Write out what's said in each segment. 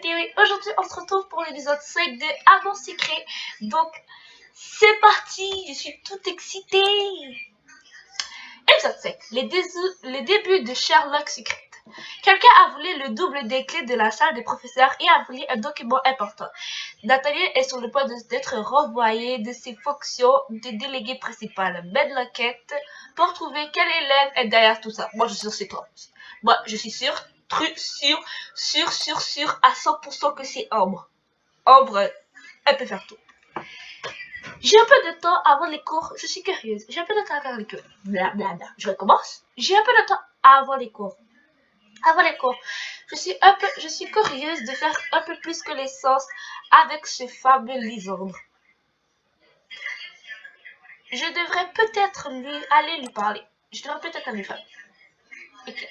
Et oui, aujourd'hui on se retrouve pour l'épisode 5 de Agent Secret. Donc c'est parti, je suis toute excitée. Épisode 5, les débuts de Sherlock Secret. Quelqu'un a volé le double des clés de la salle des professeurs et a volé un document important. Nathaniel est sur le point d'être renvoyé de ses fonctions de délégué principal. Mène l'enquête pour trouver quel élève est derrière tout ça. Moi je suis sûr c'est toi. Moi je suis sûr à 100% que c'est Ambre. Ambre, elle peut faire tout. J'ai un peu de temps avant les cours, je suis curieuse. J'ai un peu de temps avant les cours. Blablabla. Je recommence. J'ai un peu de temps avant les cours. Je suis curieuse de faire un peu plus connaissance avec ce fameux Lisandre. Je devrais peut-être aller lui parler. Je devrais peut-être aller lui parler. Okay.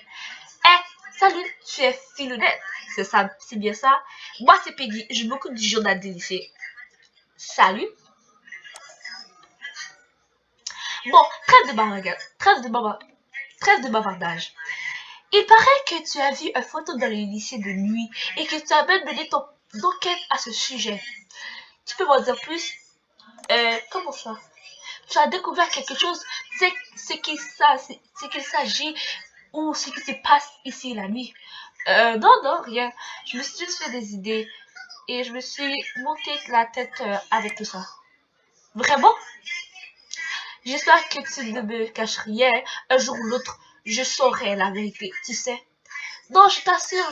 Salut, tu es Philounette. C'est ça, c'est bien ça. Moi, c'est Peggy. Je m'occupe du journal des lycées. Salut. Bon, trêve de bavardage. Il paraît que tu as vu une photo dans le lycée de nuit et que tu as même mené ton enquête à ce sujet. Tu peux m'en dire plus? Comment ça? Tu as découvert quelque chose? C'est qu'il s'agit ou ce qui se passe ici la nuit? Non, rien. Je me suis juste fait des idées et je me suis monté la tête avec tout ça. Vraiment? J'espère que tu ne me caches rien. Un jour ou l'autre, je saurai la vérité, tu sais. Non, je t'assure,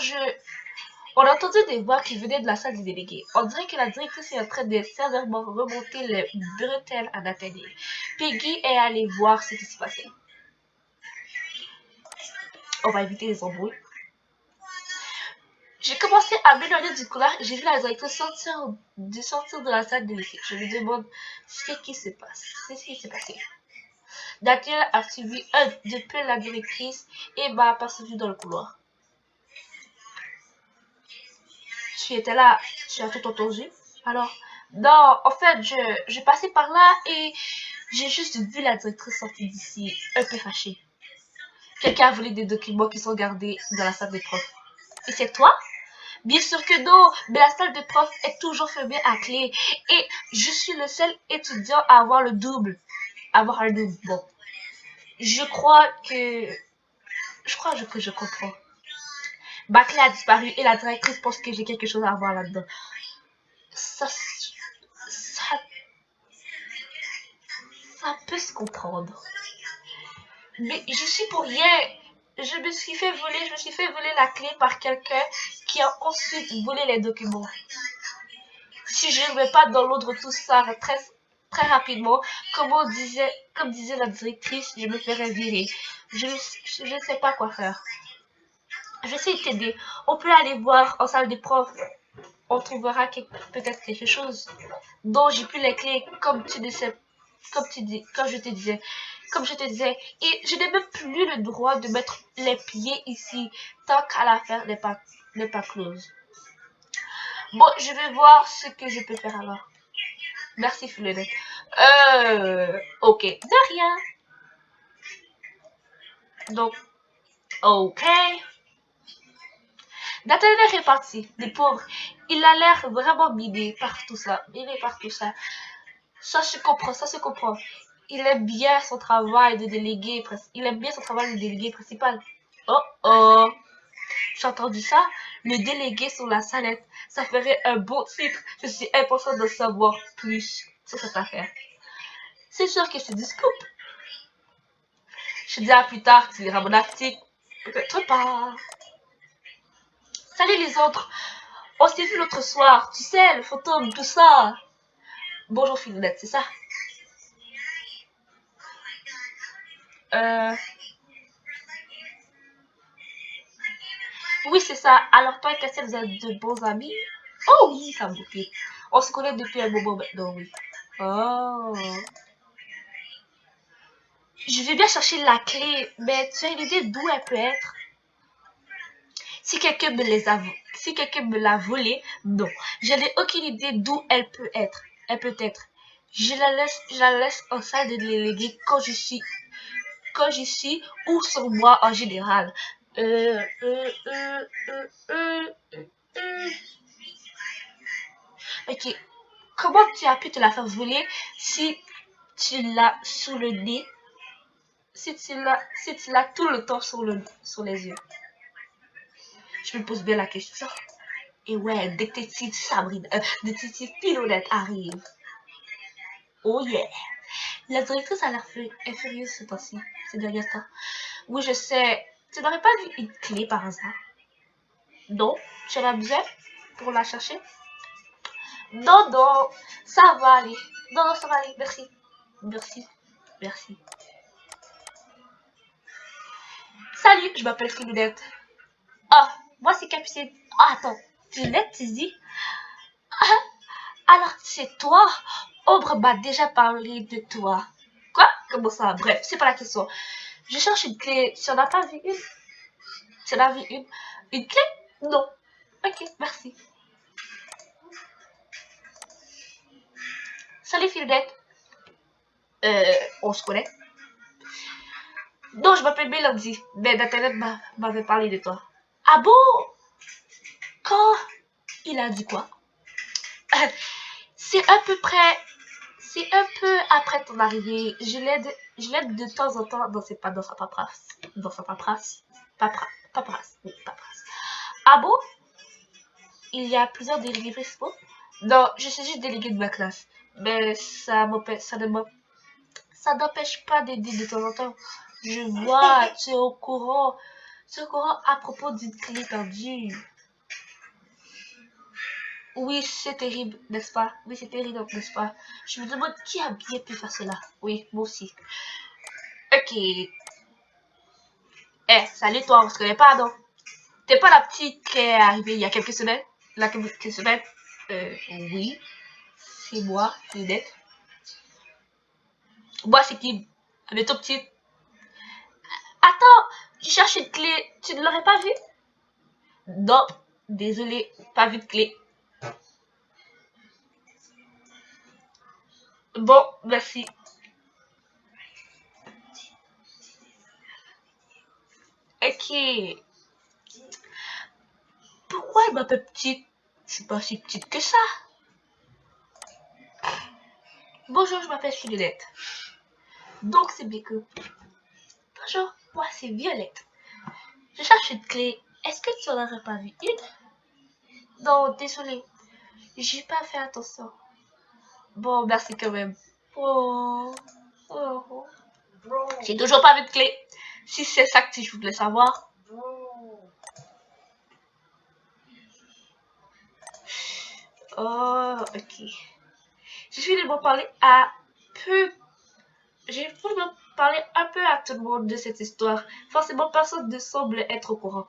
On a entendu des voix qui venaient de la salle des délégués. On dirait que la directrice est en train de sévèrement remonter les bretelles à Nathaniel. Peggy est allée voir ce qui se passait. On va éviter les embrouilles. J'ai commencé à m'éloigner du couloir et j'ai vu la directrice sortir de la salle de lycée. Je me demande ce qui se passe. C'est ce qui s'est passé. Nathaniel a suivi un de peu la directrice et m'a aperçu dans le couloir. Tu étais là, tu as tout entendu? Alors, non, en fait, je passais par là et j'ai juste vu la directrice sortir d'ici, un peu fâchée. Quelqu'un a volé des documents qui sont gardés dans la salle des profs. Et c'est toi? Bien sûr que non, mais la salle des profs est toujours fermée à clé. Et je suis le seul étudiant à avoir le double. Avoir un double, bon. Je crois que je comprends. Ma clé a disparu et la directrice pense que j'ai quelque chose à voir là-dedans. Ça peut se comprendre. Mais je suis pour rien. Je me suis fait voler la clé par quelqu'un qui a ensuite volé les documents. Si je ne mets pas dans l'ordre tout ça très rapidement, comme disait la directrice, je me ferais virer. Je ne sais pas quoi faire. Je vais essayer de t'aider. On peut aller voir en salle des profs. On trouvera peut-être quelque chose. Donc j'ai plus les clés comme je te disais. Et je n'ai même plus le droit de mettre les pieds ici tant qu'à l'affaire n'est pas close. Bon, je vais voir ce que je peux faire alors. Merci Philounette. Ok, de rien. Donc, ok. Nathaniel est parti, le pauvre. Il a l'air vraiment miné par tout ça. Ça se comprend. Il aime bien son travail de délégué principal. Oh. J'ai entendu ça. Le délégué sur la salette. Ça ferait un beau titre. Je suis impatient de savoir plus sur cette affaire. C'est sûr que c'est du scoop. Je te dirai plus tard, tu liras mon article. Peut-être pas. Salut les autres. On s'est vu l'autre soir. Tu sais, le fantôme, tout ça. Bonjour Philounette, c'est ça? Oui, c'est ça. Alors toi et Cassel, vous êtes de bons amis? Oh oui, ça me fait. On se connaît depuis un moment maintenant, oui. Oh. Je vais bien chercher la clé, mais tu as une idée d'où elle peut être? Si quelqu'un me l'a volée, non. Je n'ai aucune idée d'où elle peut être. Je la laisse en salle de délégué quand je suis ou sur moi en général. Ok. Comment tu as pu te la faire voler si tu l'as sous le nez, si tu l'as tout le temps sur les yeux? Je me pose bien la question. Et ouais, détective Sabrina, détective Pilonette arrive. Oh yeah. La directrice a l'air furieuse ce temps-ci, ces derniers temps. Oui, je sais. Tu n'aurais pas vu une clé par hasard? Non? Tu en as besoin pour la chercher? Non, non, ça va aller. Non, non, ça va aller. Merci. Merci. Merci. Salut, je m'appelle Pilonette. Ah, moi c'est Capucine. Ah, attends. Pilonette, tu dis? Alors c'est toi? Ombre m'a déjà parlé de toi. Quoi? Comment ça? Bref, c'est pas la question. Je cherche une clé. Tu en as pas vu une? Tu en as vu une? Une clé? Non. Ok, merci. Salut Pilonette. On se connaît? Non, je m'appelle Mélodie. Mais Internet m'avait parlé de toi. Ah bon? Quand? Il a dit quoi? C'est à peu près, c'est un peu après ton arrivée. Je l'aide de temps en temps dans sa paperasse. Dans sa paperasse. Paperasse. Oui, paperasse. Ah bon? Il y a plusieurs délégués principaux? Non, je suis juste délégué de ma classe. Mais ça n'empêche pas d'aider de temps en temps. Je vois, tu es au courant. Tu es au courant à propos d'une clé perdue. Oui, c'est terrible, n'est-ce pas? Oui, c'est terrible, n'est-ce pas? Je me demande qui a bien pu faire cela. Oui, moi aussi. Ok. Salut toi, on se connaît pas, non? T'es pas la petite qui est arrivée il y a quelques semaines? Là, quelques semaines? Oui. C'est moi, Linette. Moi, c'est qui? Elle est toute petite. Attends, je cherche une clé. Tu ne l'aurais pas vue? Non, désolé, pas vu de clé. Bon, merci. Ok. Pourquoi elle m'appelle petite? Je suis pas si petite que ça. Bonjour, je m'appelle Philolette. Donc c'est bien que... Bonjour, moi c'est Violette. Je cherche une clé. Est-ce que tu en aurais pas vu une? Non, désolé. J'ai pas fait attention. Bon, merci quand même. Oh. Oh. J'ai toujours pas vu de clé. Si c'est ça que tu voulais savoir. Oh, ok. Je suis de parler à peu. J'ai voulu parler un peu à tout le monde de cette histoire. Forcément, personne ne semble être au courant.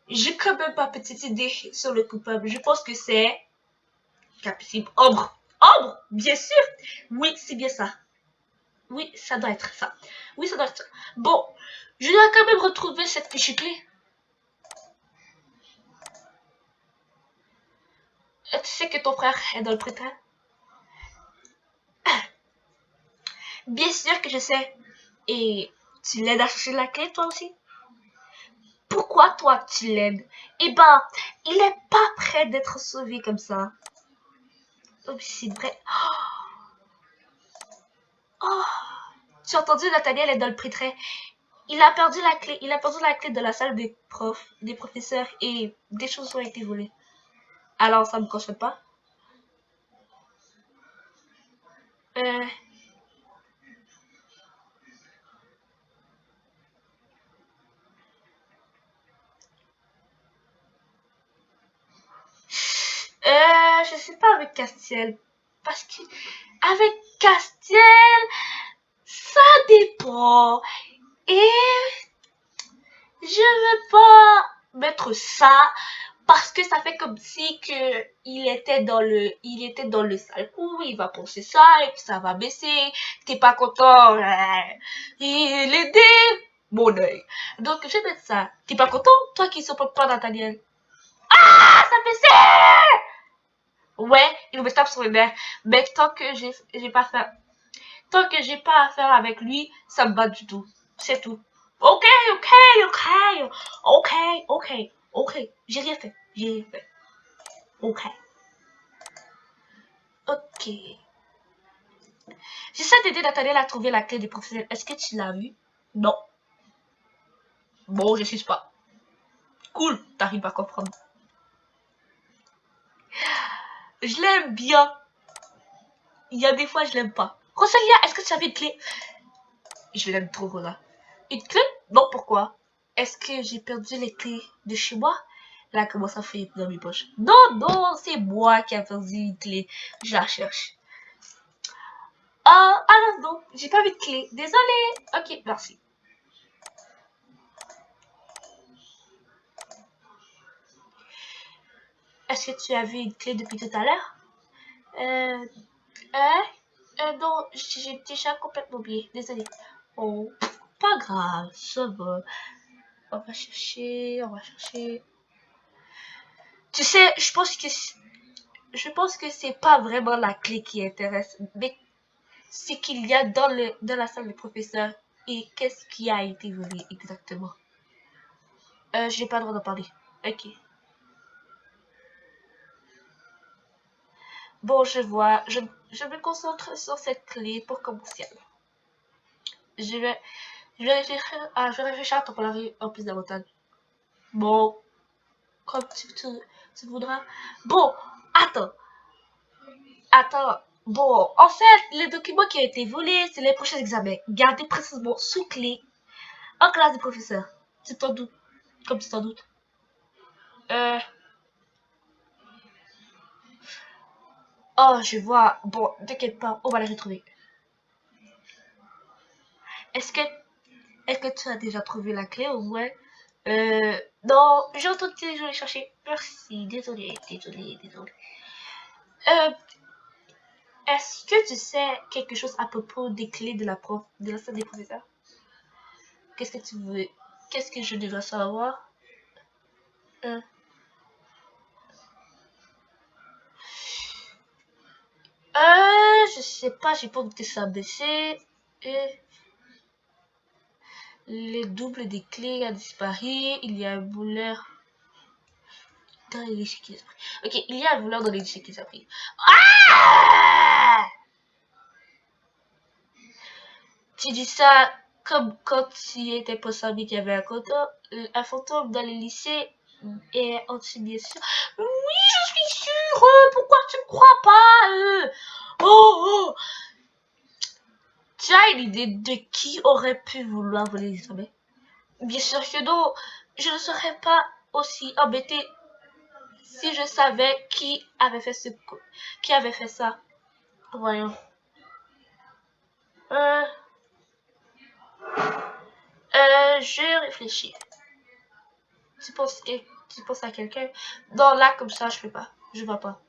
J'ai quand même ma petite idée sur le coupable. Je pense que c'est Capucine Ombre. Ombre, bien sûr. Oui, c'est bien ça. Oui, ça doit être ça. Oui, ça doit être ça. Bon, je dois quand même retrouver cette fichue clé. Tu sais que ton frère est dans le prétin? Bien sûr que je sais. Et tu l'aides à chercher la clé, toi aussi? Pourquoi toi tu l'aides? Eh ben, il est pas prêt d'être sauvé comme ça. Oh, c'est vrai. Oh, tu as entendu, Nathaniel est dans le prétrait. Il a perdu la clé. Il a perdu la clé de la salle des profs, des professeurs et des choses ont été volées. Alors, ça me concerne pas. Euh, je sais pas avec Castiel. Parce que avec Castiel, ça dépend. Et je veux pas mettre ça parce que ça fait comme si que il était dans le sale coup, il va penser ça et puis ça va baisser. T'es pas content, il est dit mon œil. Donc je vais mettre ça. T'es pas content, toi qui supportes pas Nathaniel. Ah, ça baissait. Ouais, il me tape sur les nerfs. Mais tant que j'ai pas affaire avec lui, ça me bat du tout. C'est tout. Ok, ok, ok, ok, ok, ok. J'ai rien fait. J'ai rien fait. Ok. Ok. J'essaie d'aider Nathaniel à trouver la clé du professeur. Est-ce que tu l'as vu? Non. Bon, je suis pas. Cool, t'arrives à comprendre. Je l'aime bien. Il y a des fois, je l'aime pas. Rosalia, est-ce que tu avais une clé? Je l'aime trop, Rosa. Une clé? Non, pourquoi? Est-ce que j'ai perdu les clés de chez moi? Là, comment ça fait dans mes poches? Non, non, c'est moi qui ai perdu une clé. Je la cherche. Ah non, non, j'ai pas vu de clé. Désolée. Ok, merci. Est-ce que tu as vu une clé depuis tout à l'heure? Euh, non, j'ai déjà complètement oublié. Désolée. Oh, pas grave, ça va. On va chercher, on va chercher. Tu sais, je pense que c'est pas vraiment la clé qui intéresse, mais c'est qu'il y a dans la salle des professeurs et qu'est-ce qui a été volé exactement. J'ai pas le droit d'en parler. Ok. Bon, je vois. Je me concentre sur cette clé pour commencer. Je vais, je vais réfléchir à ton parler en plus davantage. Bon, comme tu voudras. Bon, attends. Attends. Bon, en fait, les documents qui ont été volés, c'est les prochains examens. Gardés précisément sous clé en classe du professeur. Tu t'en doutes. Comme tu t'en doutes. Euh. Oh, je vois. Bon, t'inquiète pas, on va les retrouver. Est-ce que, est-ce que tu as déjà trouvé la clé au moins? Non, j'ai entendu que je vais chercher. Merci, désolé, désolé, désolé. Euh, est-ce que tu sais quelque chose à propos des clés de la salle des professeurs? Qu'est-ce que tu veux? Qu'est-ce que je devrais savoir? Euh, je sais pas, j'ai pas goûté ça baisser. Et les doubles des clés a disparu. Il y a un voleur dans les qui s'est pris. Ok, il y a un voleur dans les qui s'est pris. Ah! Tu dis ça comme quand tu étais possible qu'il y avait un fantôme dans les lycées et anti bien sûr. Oui, je suis sûre. Pourquoi tu ne crois pas? Oh, oh. Tu as une idée de qui aurait pu vouloir voler les abeilles? Bien sûr que non. Je ne serais pas aussi embêtée si je savais qui avait fait ça. Voyons. Euh, je réfléchis. Tu penses, tu penses à quelqu'un? Non, là, comme ça, je fais pas. Je vois pas.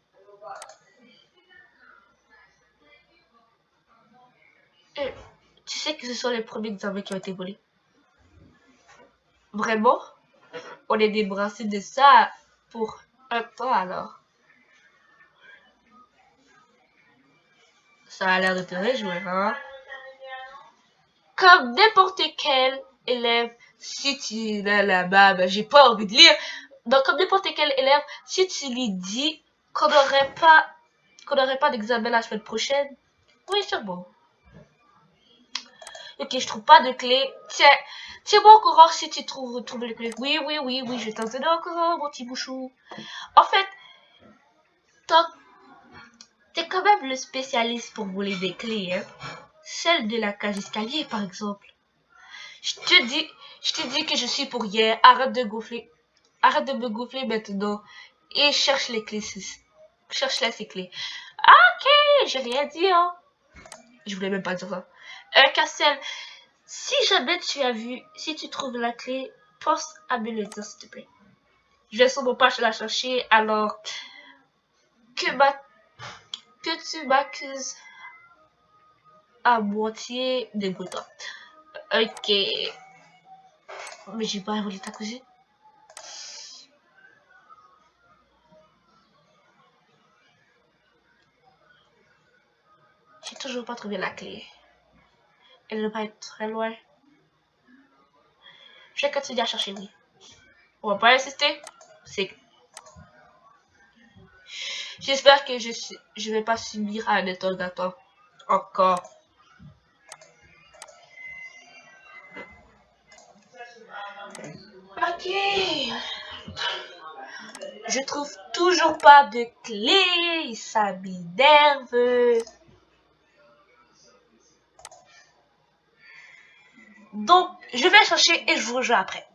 Et tu sais que ce sont les premiers examens qui ont été volés. Vraiment? On est débarrassé de ça pour un temps alors. Ça a l'air de te réjouir, hein? Comme n'importe quel élève, si tu là là-bas, ben, j'ai pas envie de lire. Donc, comme n'importe quel élève, si tu lui dis qu'on n'aurait pas d'examen la semaine prochaine, oui, c'est bon. Ok, je trouve pas de clé. Tiens-moi au courant si tu trouves les clés. Oui, oui, oui, oui, je t'en tenais au courant, mon petit bouchou. En fait, t'es quand même le spécialiste pour voler des clés, hein. Celle de la cage escalier, par exemple. Je te dis, je te dis que je suis pour rien. Arrête de gonfler. Arrête de me gonfler maintenant. Et cherche les clés. Cherche-les, ces clés. Ah, ok, j'ai rien dit, hein. Je voulais même pas dire ça. Cassel, si jamais si tu trouves la clé, pense à me le dire, s'il te plaît. Je vais sûrement pas la chercher, alors que, que tu m'accuses à moitié dégoûtant. Ok. Mais j'ai pas volé ta cousine. J'ai toujours pas trouvé la clé. Elle ne va pas être très loin. Je vais continuer à chercher, oui. On va pas insister. C'est... J'espère que je vais pas subir un interrogatoire encore. Ok. Je trouve toujours pas de clé. Ça m'énerve. Donc, je vais chercher et je vous rejoins après.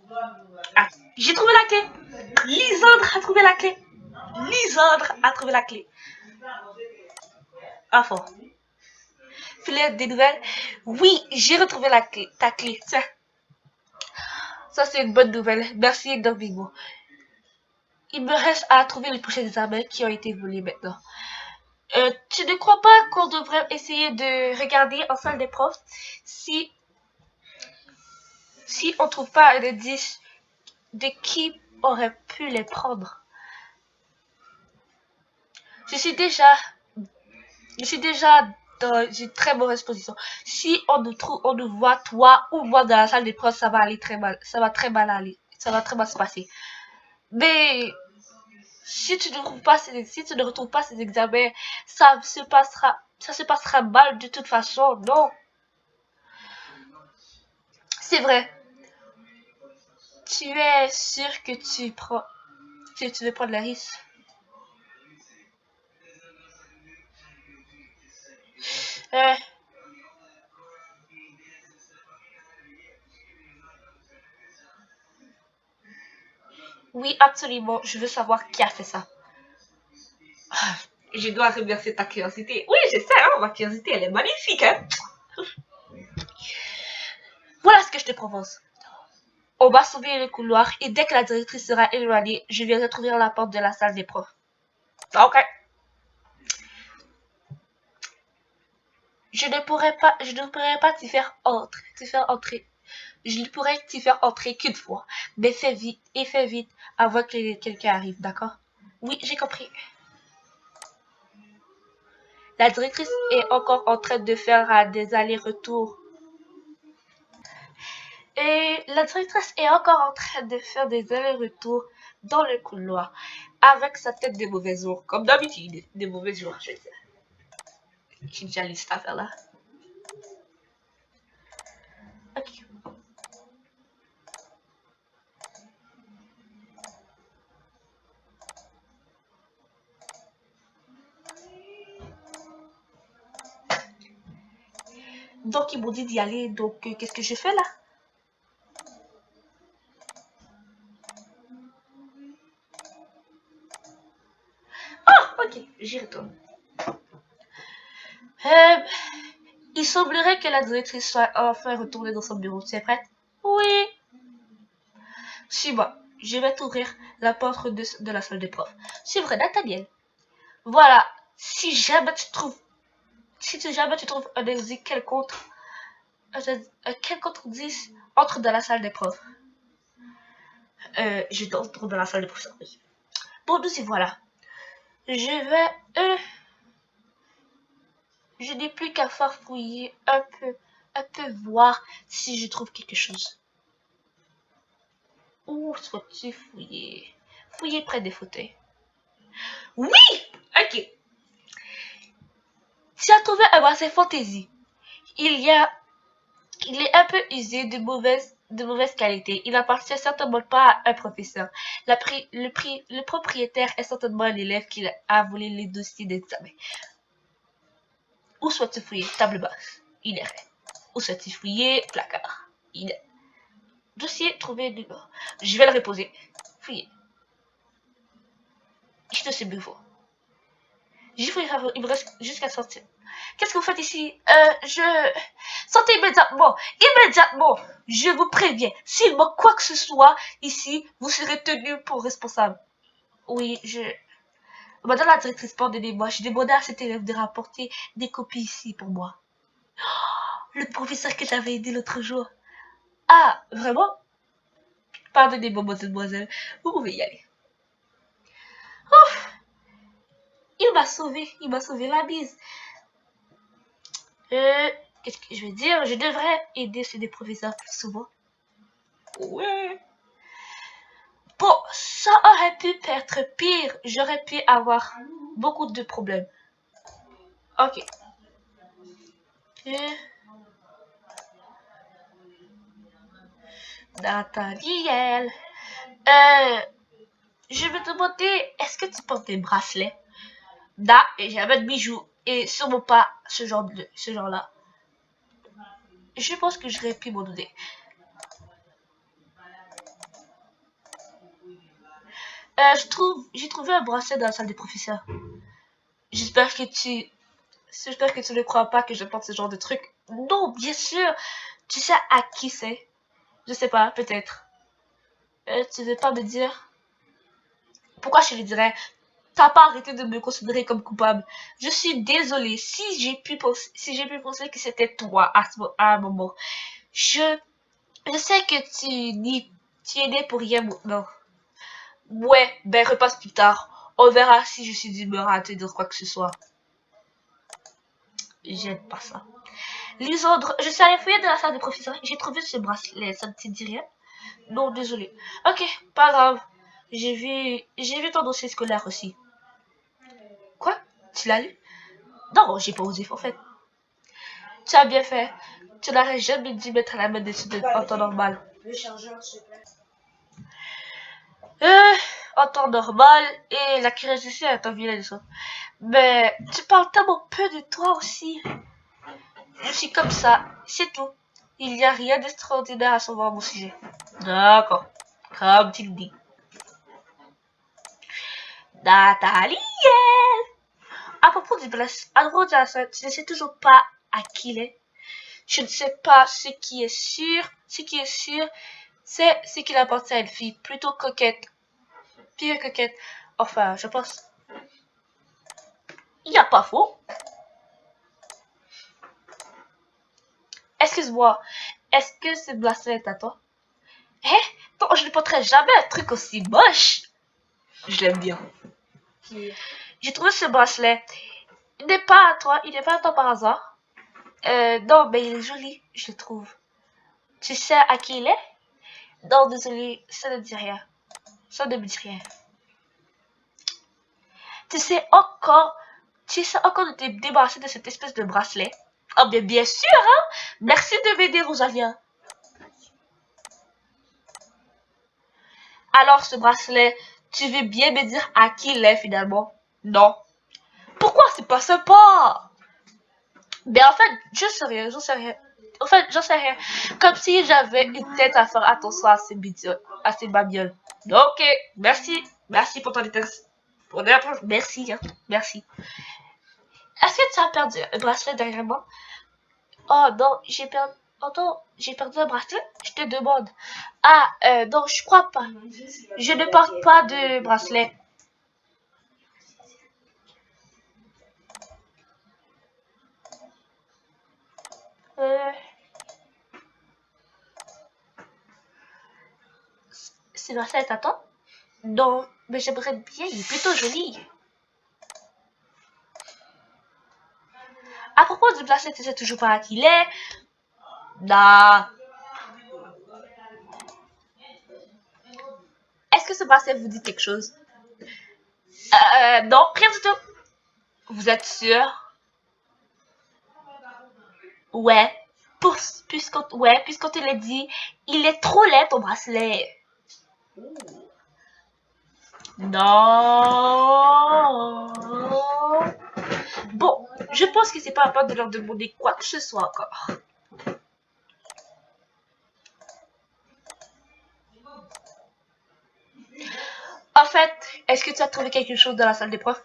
Ah, j'ai trouvé la clé. Lisandre a trouvé la clé. Lisandre a trouvé la clé. Ah, fort. Filet des nouvelles. Oui, j'ai retrouvé la clé. Ta clé. Tiens. Ça, c'est une bonne nouvelle. Merci, Domingo. Il me reste à trouver les prochains examens qui ont été volés maintenant. Tu ne crois pas qu'on devrait essayer de regarder en salle des profs si on trouve pas un indice de qui aurait pu les prendre? Je suis déjà dans une très mauvaise position. Si on nous voit toi ou moi dans la salle des profs, ça va aller très mal. Ça va très mal aller. Ça va très mal se passer. Mais si tu ne retrouves pas ces examens, ça se passera mal de toute façon. Non, c'est vrai. Tu es sûr que tu veux prendre le risque? Euh, oui, absolument. Je veux savoir qui a fait ça. Je dois remercier ta curiosité. Oui, je sais, hein, ma curiosité, elle est magnifique. Hein. Voilà ce que je te propose. On va sauver le couloir et dès que la directrice sera éloignée, je viendrai trouver la porte de la salle des profs. Ok. Je ne pourrais pas t'y faire entrer. Je ne pourrais t'y faire entrer qu'une fois. Mais fais vite, avant que quelqu'un arrive, d'accord? Oui, j'ai compris. La directrice est encore en train de faire des allers-retours. Et la directrice est encore en train de faire des allers-retours dans le couloir avec sa tête de mauvais jour, comme d'habitude, de mauvais jours, je veux dire. J'ai déjà lu cette affaire-là. Ok. Donc, ils m'ont dit d'y aller, donc qu'est-ce que je fais là? Ah, ok, j'y retourne. Euh, il semblerait que la directrice soit enfin retournée dans son bureau. Tu es prête? Oui. Suis-moi. Je vais t'ouvrir la porte de la salle des profs. C'est vrai, Nathaniel. Voilà. Si jamais tu trouves un indice quelconque, un quelconque indice, entre dans la salle des profs. Je entre dans la salle des profs. Oui. Bon, nous y voilà. Je n'ai plus qu'à faire fouiller un peu voir si je trouve quelque chose. Où souhaites-tu fouiller? Fouiller près des fauteuils. Oui! Ok. Tu as trouvé un bracelet fantaisie. Il est un peu usé, de mauvaise qualité. Il n'appartient certainement pas à un professeur. Le propriétaire est certainement un élève qui a volé les dossiers d'examen. Où souhaites-tu fouiller? Table basse. Inerré. Où souhaites-tu fouiller? Placard. Inerré. Dossier trouvé dehors. Je vais le reposer. Fouiller. Je te suis bureau. Il me reste jusqu'à sortir. Qu'est-ce que vous faites ici? Sortez immédiatement. Immédiatement. Je vous préviens. S'il manque quoi que ce soit ici, vous serez tenu pour responsable. Oui, Madame la directrice, pardonnez-moi. J'ai demandé à cet élève de rapporter des copies ici pour moi. Le professeur que j'avais aidé l'autre jour. Ah, vraiment? Pardonnez-moi, mademoiselle. Vous pouvez y aller. Oh, il m'a sauvé. Il m'a sauvé la bise. Qu'est-ce que je vais dire? Je devrais aider ces des professeurs plus souvent. Ouais. Bon, ça aurait pu être pire. J'aurais pu avoir beaucoup de problèmes. Ok. Nathaniel. Je vais te demander, est-ce que tu portes des bracelets? Da, et jamais de bijoux. Et sûrement pas ce genre-là. Je pense que j'aurais pu m'en donner. J'ai trouvé un bracelet dans la salle des professeurs. J'espère que tu ne crois pas que je porte ce genre de truc. Non, bien sûr. Tu sais à qui c'est? Je sais pas, peut-être. Tu veux pas me dire? Pourquoi je te le dirais? T'as pas arrêté de me considérer comme coupable. Je suis désolée si j'ai pu penser que c'était toi à un moment. Je sais que tu es né pour rien maintenant. Ouais, ben repasse plus tard. On verra si je suis d'humeur à te dire quoi que ce soit. J'aime pas ça. Lisandre, je suis allée fouiller dans la salle des professeurs. J'ai trouvé ce bracelet. Ça ne te dit rien? Non, désolé. Ok, pas grave. J'ai vu ton dossier scolaire aussi. Quoi? Tu l'as lu? Non, j'ai pas osé, en fait. Tu as bien fait. Tu n'aurais jamais dû mettre la main dessus en temps normal. En temps normal, et la curiosité est un vilain ça. Mais tu parles tellement peu de toi aussi. Je suis comme ça, c'est tout. Il n'y a rien d'extraordinaire à savoir à mon sujet. D'accord, comme tu le dis. Nathalie! À propos du bless, à propos de la scène, tu ne sais toujours pas à qui il est. Je ne sais pas ce qui est sûr. Ce qui est sûr, c'est ce qu'il appartient à une fille plutôt coquette. Pire coquette. Enfin, je pense. Il n'y a pas faux. Excuse-moi, est-ce que ce bracelet est à toi? Eh? Non, je ne porterai jamais un truc aussi moche. Je l'aime bien. J'ai trouvé ce bracelet. Il n'est pas à toi, il n'est pas à toi par hasard. Non, mais il est joli, je le trouve. Tu sais à qui il est? Non, désolé, ça ne dit rien. Ça ne me dit rien. Tu sais encore de te débarrasser de cette espèce de bracelet? Oh, bien sûr, hein? Merci de m'aider, Rosalia. Alors, ce bracelet, tu veux bien me dire à qui il est finalement? Non. Pourquoi c'est pas sympa? Mais en fait, j'en sais rien. En fait, j'en sais rien. Comme si j'avais une tête à faire attention à ces babioles. Ok, merci. Merci pour ton intérêt. Merci, hein. Merci. Est-ce que tu as perdu un bracelet derrière moi? Oh non, j'ai perdu. Oh non, j'ai perdu un bracelet? Je te demande. Ah, non, je crois pas. Je ne porte pas de bracelet. Ce bracelet est à toi? Non, mais j'aimerais bien, il est plutôt joli. À propos du bracelet, tu sais toujours pas à qui il est? Non. Est-ce que ce bracelet vous dit quelque chose? Non, rien du tout. Vous êtes sûr? Ouais. Puisqu'on te l'a dit, il est trop laid ton bracelet. Non. Bon, je pense que c'est pas à peine de leur demander quoi que ce soit encore. En fait, est-ce que tu as trouvé quelque chose dans la salle des profs?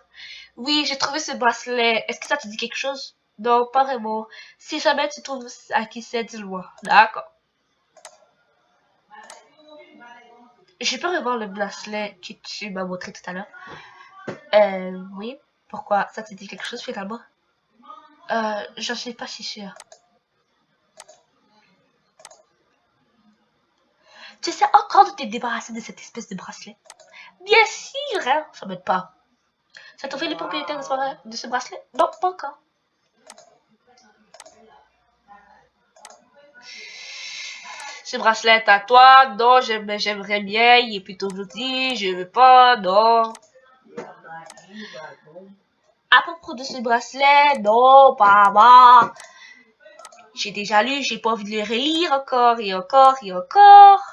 Oui, j'ai trouvé ce bracelet. Est-ce que ça te dit quelque chose? Non, pas vraiment. Si jamais tu trouves à qui c'est, dis-le-moi. D'accord. Je peux revoir le bracelet que tu m'as montré tout à l'heure? Oui. Pourquoi? Ça te dit quelque chose finalement? J'en suis pas si sûre. Tu sais encore de te débarrasser de cette espèce de bracelet? Bien sûr, hein? Ça m'aide pas. Ça te fait les propriétaires de ce bracelet? Non, pas encore. Ce bracelet est à toi. Non, j'aimerais bien. Il est plutôt joli. Je veux pas. Non. À propos de ce bracelet, non, pas moi. J'ai déjà lu, j'ai pas envie de le relire encore et encore et encore.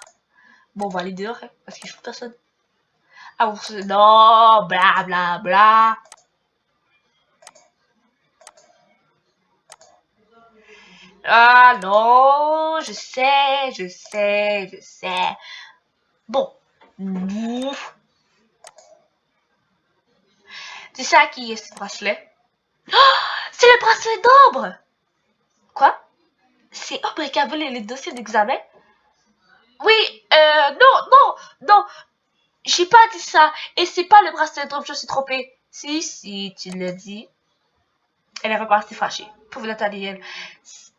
Bon, on va aller dehors, hein, parce qu'il faut personne. Ah, non, bla bla bla. Ah non, je sais, je sais, je sais. Bon. Tu sais à qui est ce bracelet? C'est le bracelet d'Ombre! Quoi? C'est Ombre qui a volé les dossiers d'examen? Oui, non, non, non, j'ai pas dit ça. Et c'est pas le bracelet d'Ombre, je suis trompée. Si, si, tu l'as dit. Elle est repartie fâchée. Pauvre Nathaniel.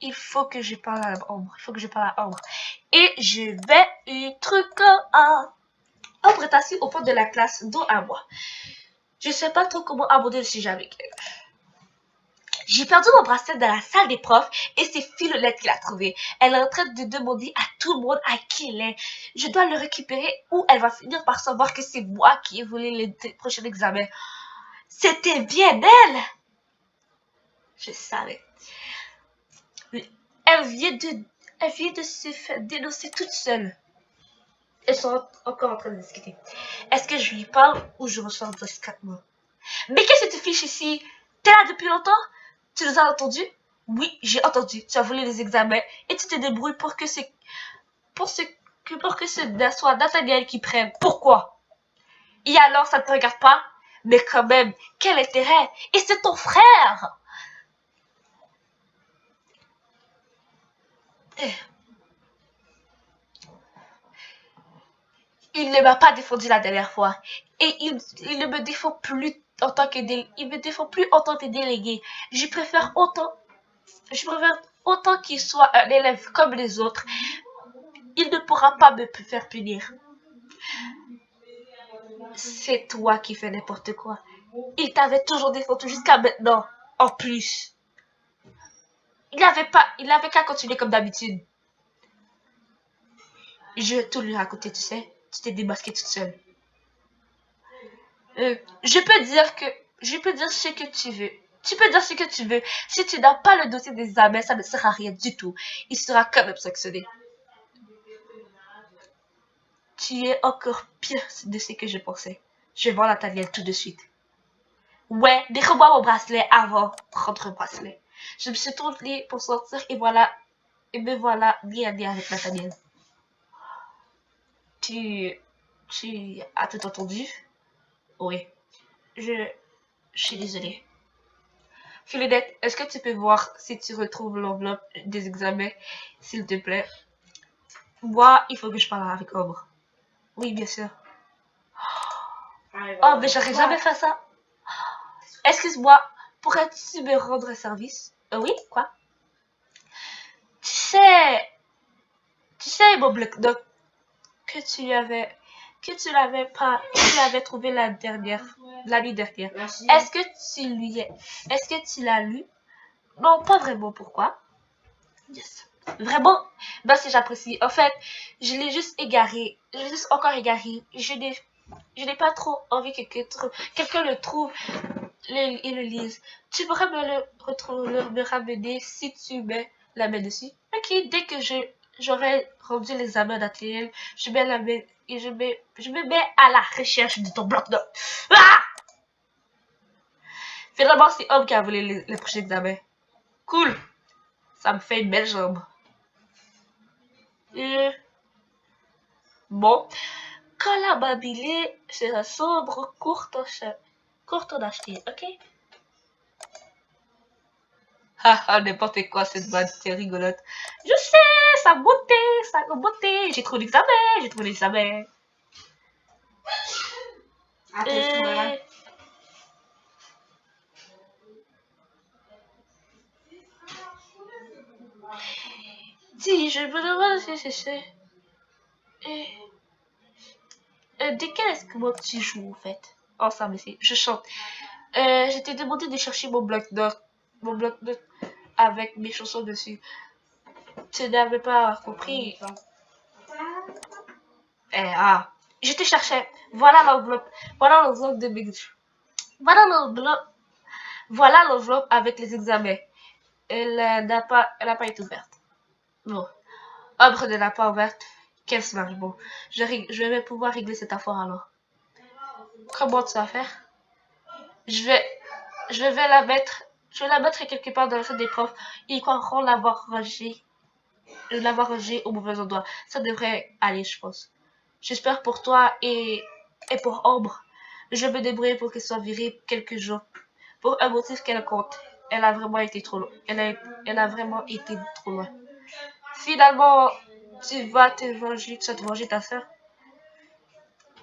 Il faut que je parle à Ombre. Il faut que je parle à Ombre. Et je vais un truc à... Ombre est assise au fond de la classe, dos à moi. Je sais pas trop comment aborder le sujet avec elle. J'ai perdu mon bracelet dans la salle des profs et c'est Philolette qui l'a trouvé. Elle est en train de demander à tout le monde à qui il est. Je dois le récupérer ou elle va finir par savoir que c'est moi qui ai volé le prochain examen. C'était bien elle! Je savais. Elle vient de se faire dénoncer toute seule. Elles sont encore en train de discuter. Est-ce que je lui parle ou je ressors discrètement? Mais qu'est-ce que tu fiches ici? T'es là depuis longtemps? Tu nous as entendus? Oui, j'ai entendu. Tu as volé les examens et tu te débrouilles pour que ce soit Nathaniel qui prenne. Pourquoi? Et alors, ça ne te regarde pas? Mais quand même, quel intérêt? Et c'est ton frère! Il ne m'a pas défendu la dernière fois. Et il ne me défend plus en tant que délégué. Je préfère autant qu'il soit un élève comme les autres. Il ne pourra pas me faire punir. C'est toi qui fais n'importe quoi. Il t'avait toujours défendu jusqu'à maintenant. En plus. Il n'avait qu'à continuer comme d'habitude. Je vais tout lui raconter, tu sais. Tu t'es démasquée toute seule. Je peux dire ce que tu veux. Tu peux dire ce que tu veux. Si tu n'as pas le dossier des examens, ça ne sert à rien du tout. Il sera quand même sanctionné. Tu es encore pire de ce que je pensais. Je vends la tablière tout de suite. Ouais, dérobe-moi mon bracelet avant. Rentre le bracelet. Je me suis tournée pour sortir et voilà. Et me voilà bien avec Nathaniel. Tu as tout entendu? Oui. Je suis désolée. Philodette, est-ce que tu peux voir si tu retrouves l'enveloppe des examens, s'il te plaît? Moi, il faut que je parle avec Ombre. Oui, bien sûr. Oh, mais j'aurais jamais fait ça. Excuse-moi, pourrais-tu me rendre un service? Oui, quoi? Tu sais, mon bloc-notes que tu l'avais trouvé l'année dernière. Est-ce que tu l'as lu? Non, pas vraiment. Pourquoi? Yes. Vraiment? Merci, j'apprécie. En fait, je l'ai juste égaré. Je l'ai juste encore égaré. Je n'ai pas trop envie que quelqu'un le trouve et le lise. Tu pourrais me ramener si tu mets la main dessus. Ok, dès que j'aurai rendu l'examen d'ATL, je mets la main et je me mets à la recherche de ton bloc-notes. Ah! Finalement, c'est Homme qui a volé les prochains examens. Cool. Ça me fait une belle jambe. Bon. Quand la babilée sera sombre, cours ton acheter, ok? Haha, n'importe quoi, cette vanne, c'est rigolote. Je sais, ça a beauté. J'ai trouvé l'examen. Dis, je me demande si c'est... de quel instrument tu joues, en fait? Oh, ça me fait... Je chante. Je t'ai demandé de chercher mon bloc-notes avec mes chansons dessus. Tu n'avais pas compris. Je te cherchais. Voilà l'enveloppe. Voilà l'enveloppe de mes... Voilà l'enveloppe. Voilà l'enveloppe avec les examens. Elle n'a pas été ouverte. Bon. Ombre ne l'a pas ouverte. Quel smash. Bon. Je vais pouvoir régler cette affaire alors. Comment tu vas faire? Je vais, je vais la mettre, je vais la mettre quelque part dans la salle des profs. Ils croiront l'avoir rangée au mauvais endroit. Ça devrait aller, je pense. J'espère pour toi et pour Ombre. Je vais me débrouiller pour qu'elle soit virée quelques jours. Pour un motif qu'elle compte. Elle a vraiment été trop loin. Elle a vraiment été trop loin. Finalement, tu vas te venger ta soeur.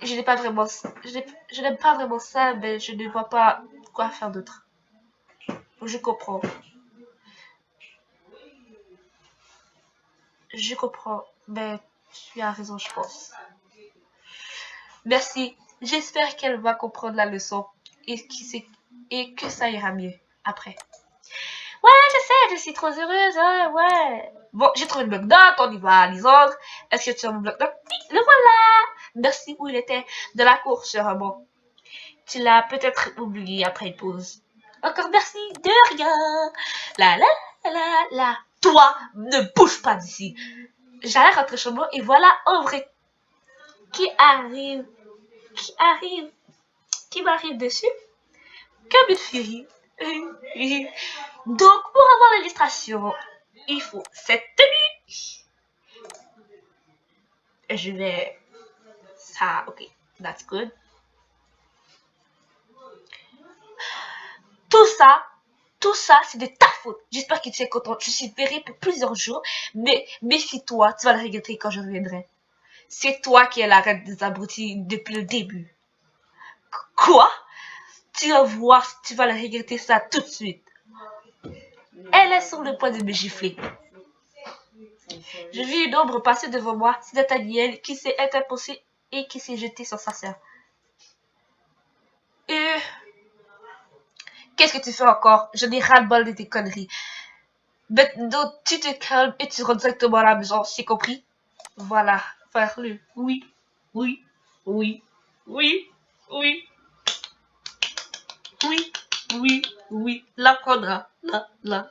Je n'ai pas vraiment, je n'aime pas vraiment ça, mais je ne vois pas quoi faire d'autre. Je comprends. Je comprends, mais tu as raison, je pense. Merci. J'espère qu'elle va comprendre la leçon et que ça ira mieux après. Ouais, je sais, je suis trop heureuse, hein, ouais. Bon, j'ai trouvé le bloc-notes, on y va, Lisandre. Est-ce que tu as mon bloc-notes? Oui, le voilà. Merci, où il était? De la course, bon. Tu l'as peut-être oublié après une pause. Encore merci, de rien. La la la la. Toi, ne bouge pas d'ici. J'allais rentrer chez moi et voilà un vrai qui arrive, qui m'arrive dessus comme une furie. Donc, pour avoir l'illustration, il faut cette tenue. Je vais... Ça, ok, that's good. Tout ça, tout ça, c'est de ta faute. J'espère que tu es contente. Je suis virée pour plusieurs jours, mais méfie-toi, tu vas le regretter quand je reviendrai. C'est toi qui es la reine des abrutis depuis le début. Quoi? Tu vas voir, tu vas le regretter ça tout de suite. Elle est sur le point de me gifler. Je vis une ombre passer devant moi. C'est Nathaniel qui s'est interposé et qui s'est jeté sur sa sœur. Qu'est-ce que tu fais encore? Je n'ai ras-le-bol de tes conneries. Maintenant, tu te calmes et tu rentres directement à la maison, c'est compris? Voilà, faire-le. Oui, oui, oui, oui, oui, oui, oui, oui. La prendra, la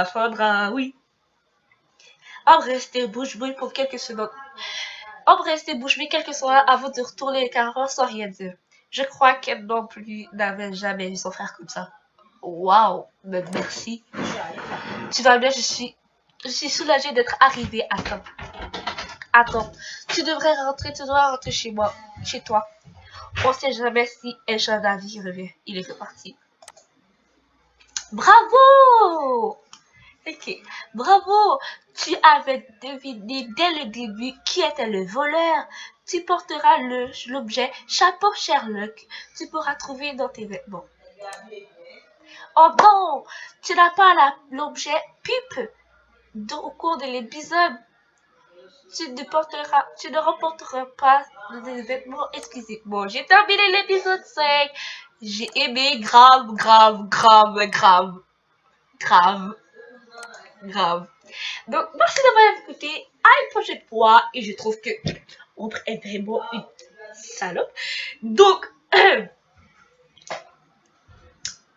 prendra, oui. Homme resté bouche bouille pour quelques secondes. Homme resté bouche bée quelques secondes avant de retourner les carreaux sans rien dire. Je crois qu'elle non plus n'avait jamais vu son frère comme ça. Waouh, merci. Tu vas bien, je suis soulagée d'être arrivée à temps. Attends, tu dois rentrer chez moi, chez toi. On sait jamais si un change d'avis revient. Il est reparti. Bravo! Ok, bravo! Tu avais deviné dès le début qui était le voleur. Tu porteras l'objet chapeau Sherlock. Tu pourras trouver dans tes vêtements. Oh non! Tu n'as pas l'objet pipe. Donc, au cours de l'épisode, tu ne remporteras pas des vêtements exclusifs. Bon, j'ai terminé l'épisode 5. J'ai aimé grave. Donc, merci d'avoir écouté. À une prochaine fois. Et je trouve que Ombre est vraiment une salope. Donc,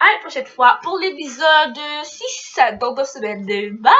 à une prochaine fois pour l'épisode 6 dans 2 semaines. Bye!